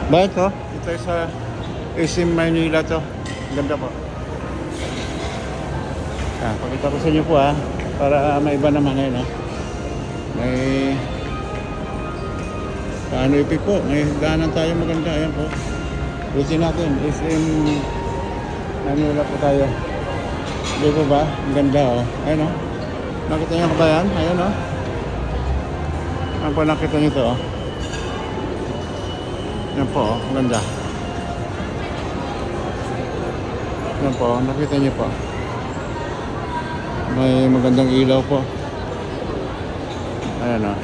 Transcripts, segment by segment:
Bakit to? Ito ay sa SM Maynila to. Ganda po. Pakita ko sa inyo po para may iba naman eh, no? May paano ipik po, may higdanan tayo maganda. Ayan po, usin natin SM Maynila po tayo. Hindi po ba? Ang ganda Ayan nakita nyo ba yan? Ayan Ayan po, nakita nyo to Ayan po ang ganda. Ayan po, nakita nyo po. May magandang ilaw po. Ayan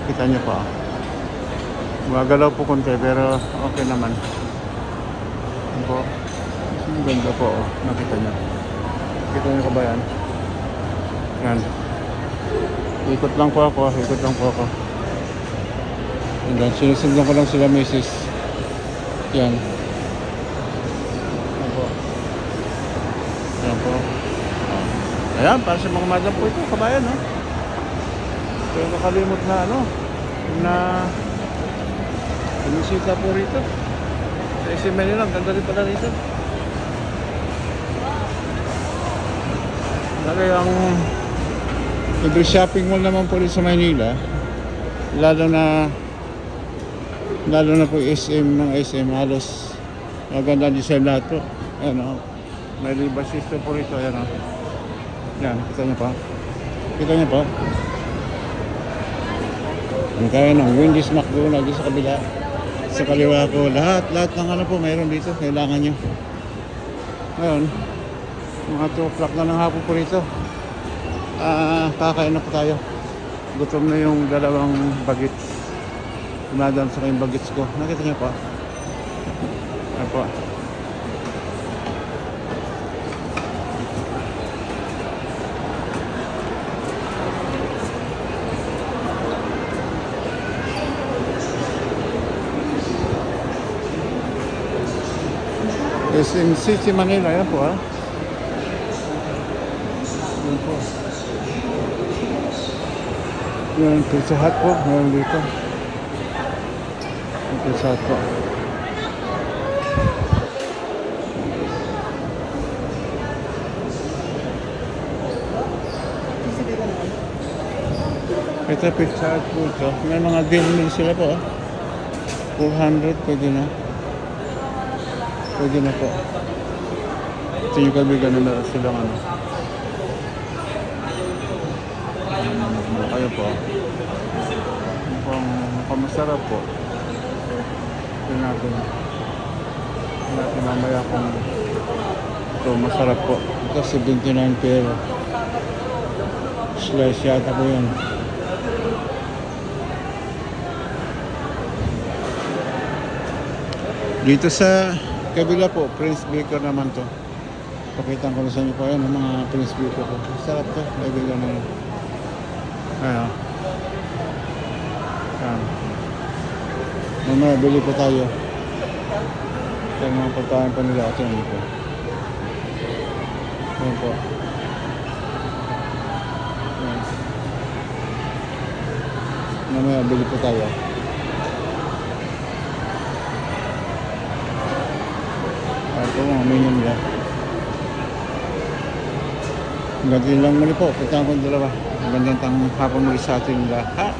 kita nyo po. Magagalaw po konti pero okay naman. Ayan po. Ang ganda po nakita nyo. Kita nyo ko ba yan? Yan. Ikot lang po ako. And then sinusundan ko lang sila misis. Yan. Ayan, para sa mga madam po ito, kabayan, Pero nakalimot na, na bumisita po rito. Sa SM Maynila, ganda rin pala rito. Lagay ang every shopping mall naman po rin sa Maynila. Lalo na po SM ng SM, halos maganda design lahat po. Ayan, may riba system po rito, ayan, Yan, kita nyo pa. Ang kaya ng Wendy's, McDonald's sa kabila. Sa kaliwa ko, lahat ng po mayroon dito. Kailangan nyo. Ngayon, mga 2 o'clock na ng hapon po rito. Kakain na po tayo. Gutom na yung dalawang bagets. Dumadaan sa kayong bagets ko. Nakita nyo pa. Ayan po. SM City Manila, yan po Yan po. Yan, Pizza Hut po, meron dito. Pizza Hut po. Ito Pizza Hut po ito. May mga deal sila po 400, pwede na po. Ito yung kaibigan na meron silang kayo po. Mukhang masarap po. Ito natin mamaya kung ito masarap po. Ito 79 per slice yata po yun. Dito sa kabila po, Prince Baker naman to. Pakita ko sa inyo po yan, mga Prince Baker po. Sarap to, kaibigan na yun. Ayan. Mamaya, bili po tayo. Ito yung mga pagkain pa nila. Ito yung po. Ayan po. Ayan. Mamaya, bili po tayo. Ito mga menu nila. Lagi lang muli po. Punta ko dalawa. Magandang hapon muli sa ating lahat.